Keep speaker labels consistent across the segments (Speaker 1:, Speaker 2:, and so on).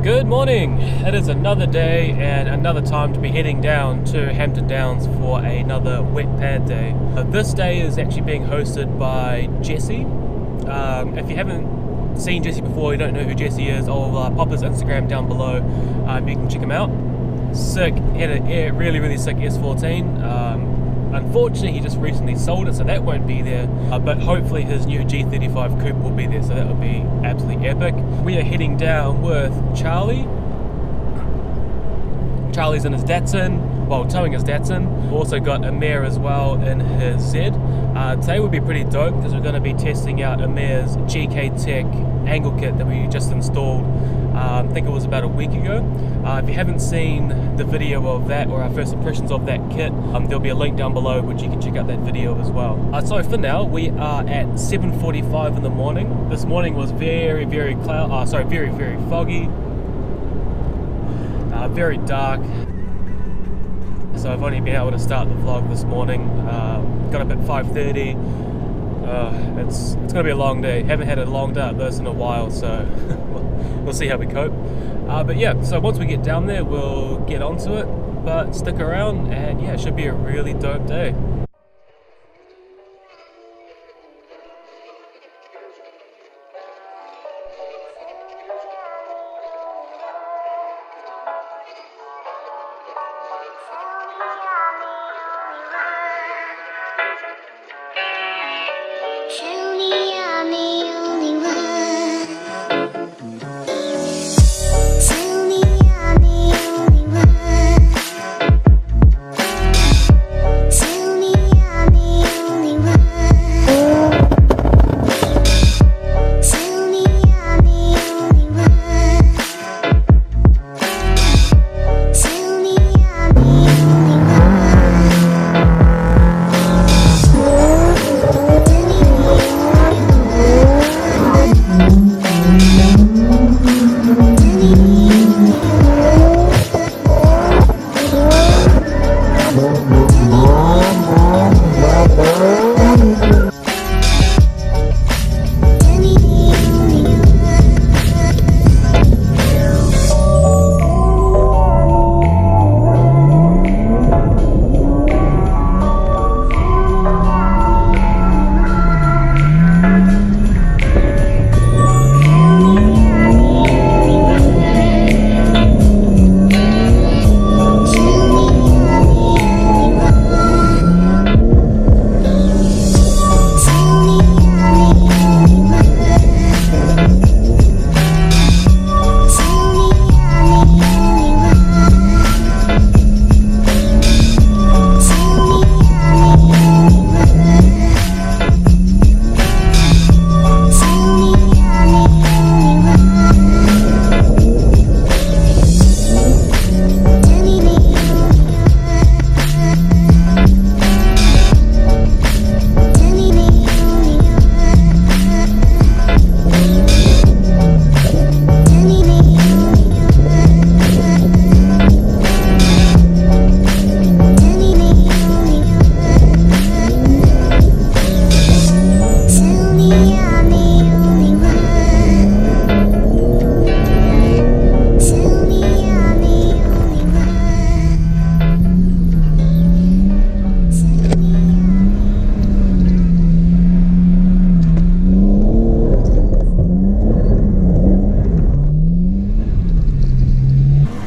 Speaker 1: Good morning! It is another day and another time to be heading down to Hampton Downs for another wet pad day. This day is actually being hosted by Jesse. If you haven't seen Jesse before, you don't know who Jesse is, I'll pop his Instagram down below. You can check him out. Sick, had a really sick S14. Unfortunately, he just recently sold it, so that won't be there. But hopefully his new G35 coupe will be there, so that will be absolutely epic. We are heading down with Charlie. Charlie's in his Datsun, well, towing his Datsun. We've also got Amir as well in his Z. Today will be pretty dope because we're going to be testing out Amir's GK Tech angle kit that we just installed. I think it was about a week ago. If you haven't seen the video of that or our first impressions of that kit, there'll be a link down below which you can check out that video as well. So for now, we are at 7:45 in the morning. This morning was very foggy, very dark. So I've only been able to start the vlog this morning. Got up at 5:30. It's gonna be a long day. Haven't had a long day like this in a while, so we'll see how we cope. But yeah, so once we get down there, we'll get onto it. But stick around, and yeah, it should be a really dope day.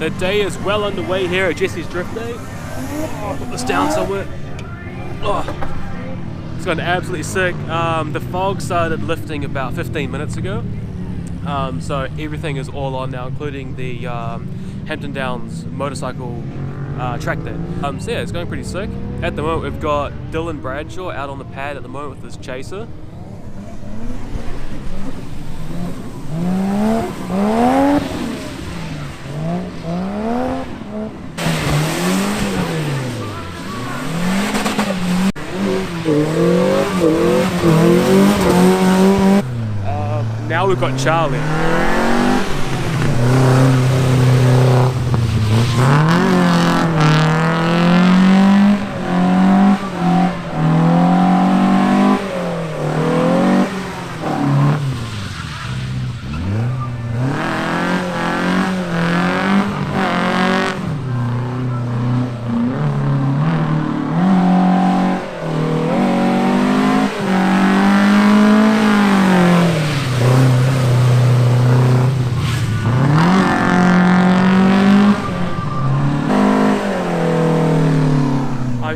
Speaker 1: The day is well underway here at Jesse's Drift Day. I'll put this down somewhere. It's gone absolutely sick. The fog started lifting about 15 minutes ago. So everything is all on now, including the Hampton Downs motorcycle track day. So yeah, it's going pretty sick. At the moment we've got Dylan Bradshaw out on the pad at the moment with his chaser. Now we've got Charlie.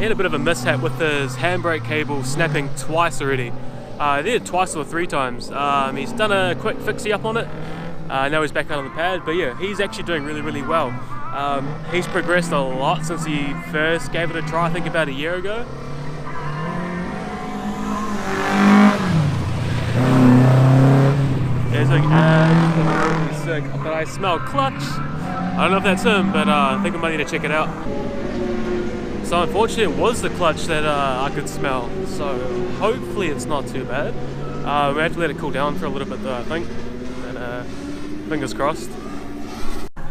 Speaker 1: had a bit of a mishap with his handbrake cable snapping twice already. He did it twice or 3 times. He's done a quick fixie up on it. Now he's back out on the pad, but yeah, he's actually doing really well. He's progressed a lot since he first gave it a try, I think about a year ago. It's like absolutely sick, but I smell clutch. I don't know if that's him, but I think I might need to check it out. So unfortunately it was the clutch that I could smell, so hopefully it's not too bad. We have to let it cool down for a little bit though, I think, and fingers crossed.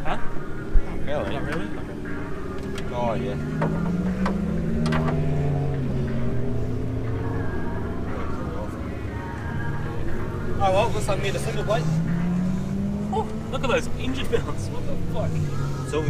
Speaker 1: Huh?
Speaker 2: Really?
Speaker 1: Not really? Okay.
Speaker 2: Oh yeah. Oh well, looks like we need a single plate.
Speaker 1: Oh, look at those engine mounts, what the fuck?
Speaker 2: So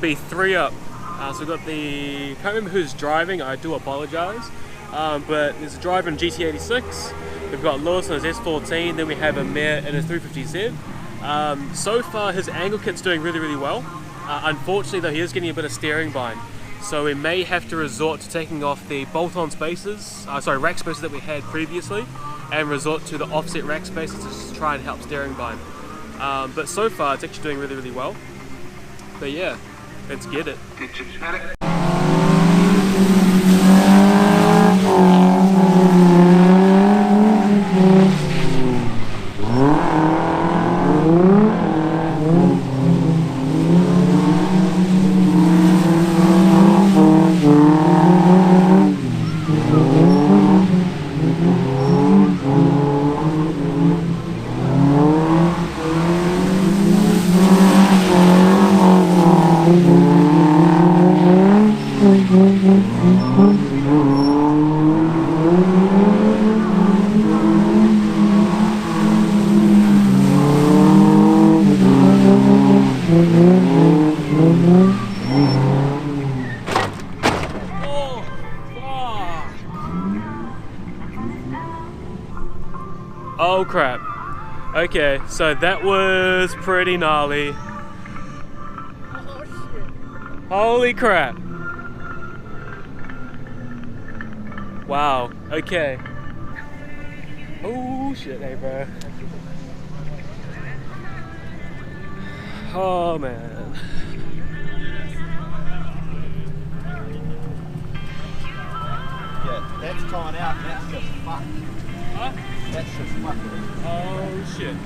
Speaker 1: be 3 up. So we've got the, can't remember who's driving, I do apologise, but there's a driver in GT86, we've got Lewis on his S14, then we have Amine in his 350Z. So far his angle kit's doing really well. Unfortunately though, he is getting a bit of steering bind, so we may have to resort to taking off the bolt-on spaces, rack spaces that we had previously, and resort to the offset rack spaces to just try and help steering bind. But so far it's actually doing really well. But yeah, let's get it. Oh crap. Okay, so that was pretty gnarly. Oh shit. Holy crap. Wow, okay. Oh shit, hey bro. Oh man.
Speaker 2: Yeah, that's coming out and that's just fucked.
Speaker 1: Huh?
Speaker 2: That's just fucked.
Speaker 1: Oh shit.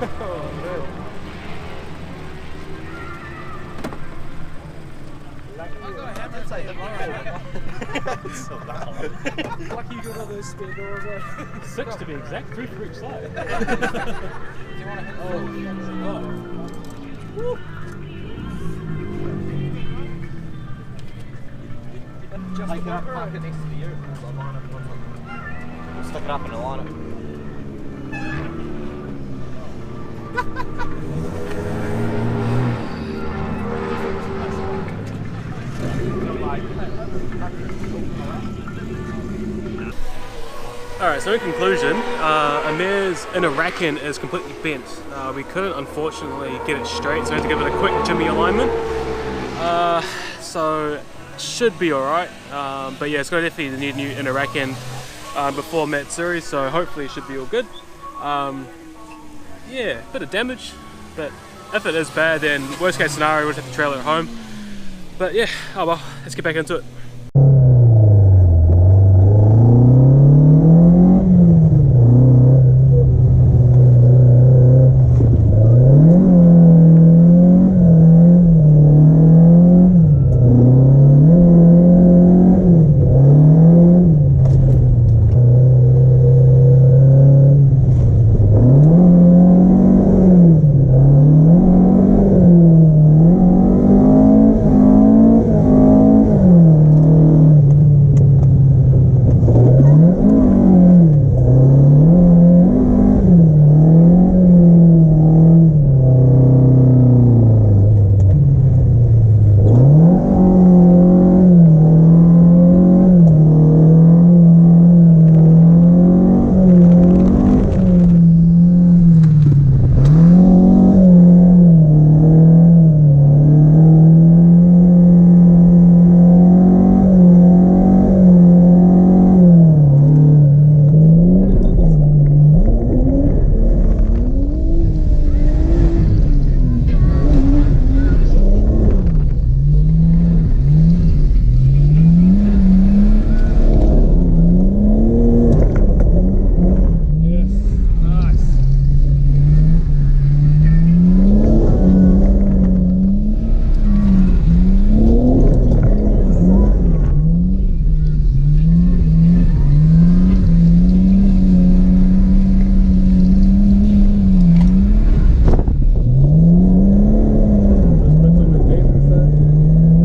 Speaker 1: Oh man.
Speaker 3: Lucky you got all those spare doors, eh?
Speaker 1: 6 to be exact, 3 for each side.
Speaker 3: Do you want to hit
Speaker 1: Woo.
Speaker 3: just
Speaker 2: Take it up, park it next to you. We'll stick it up and align it.
Speaker 1: Alright, so in conclusion, Amine's inner rack end is completely bent. We couldn't unfortunately get it straight, so we had to give it a quick jimmy alignment. So should be alright, but yeah, it's going to definitely need a new inner rack end before Matsuri, so hopefully it should be all good. Yeah, bit of damage, but if it is bad, then worst case scenario we'll just have to trailer it home. But yeah, oh well, let's get back into it.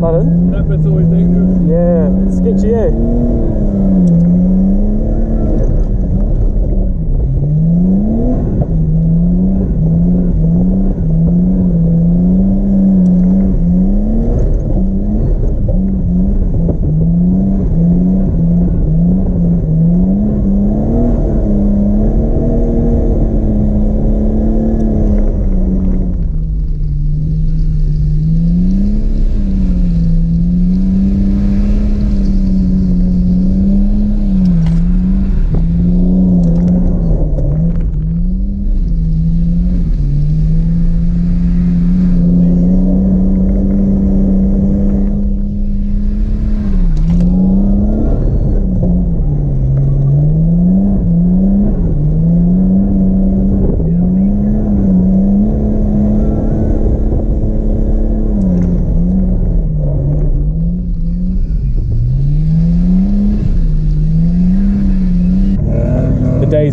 Speaker 3: That bit's always dangerous.
Speaker 1: Yeah, sketchy, eh?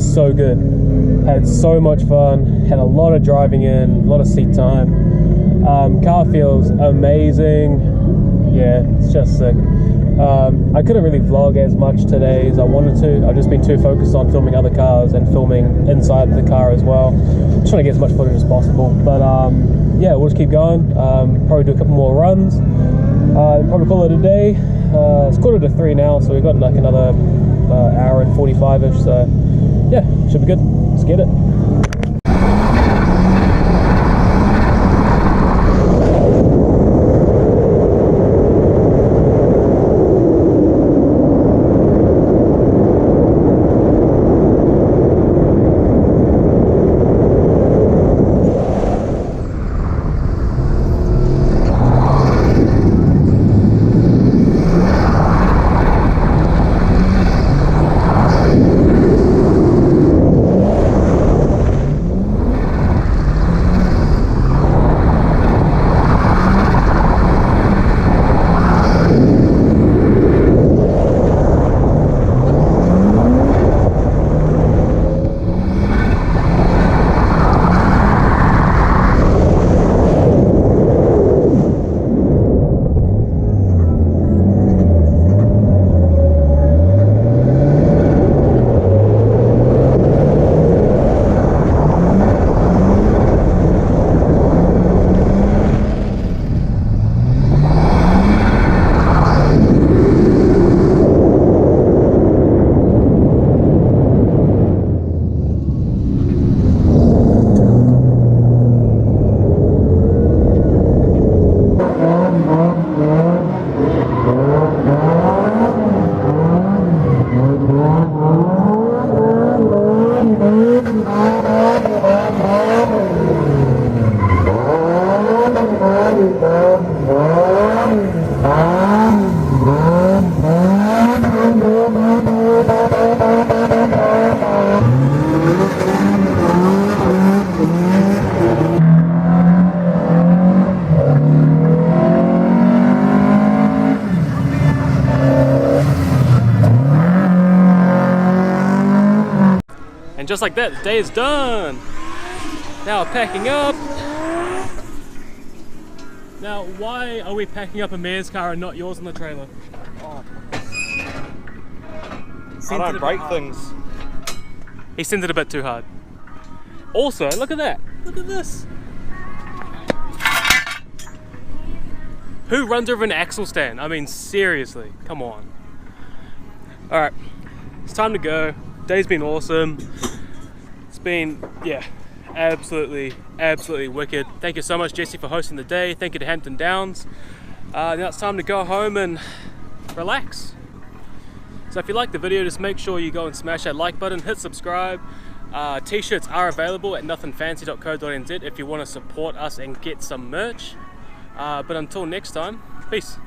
Speaker 1: was so good. Had so much fun, had a lot of driving in, a lot of seat time. Car feels amazing. Yeah, it's just sick. I couldn't really vlog as much today as I wanted to. I've just been too focused on filming other cars and filming inside the car as well. Just trying to get as much footage as possible. But yeah, we'll just keep going. Probably do a couple more runs. Probably call it a day. It's 2:45 now, so we've got like another hour and 45ish. So yeah, should be good. Let's get it. And just like that, the day is done. Now we're packing up. Now, why are we packing up Amine's car and not yours in the trailer?
Speaker 2: Oh. I don't break things.
Speaker 1: He sent it a bit too hard. Also, look at that. Look at this. Who runs over an axle stand? I mean, seriously, come on. All right, it's time to go. Day's been awesome. It's been, yeah, absolutely wicked. Thank you so much, Jesse, for hosting the day. Thank you to Hampton Downs. Now it's time to go home and relax. So if you like the video, just make sure you go and smash that like button, hit subscribe. T-shirts are available at nothingfancy.co.nz if you want to support us and get some merch. But until next time, peace.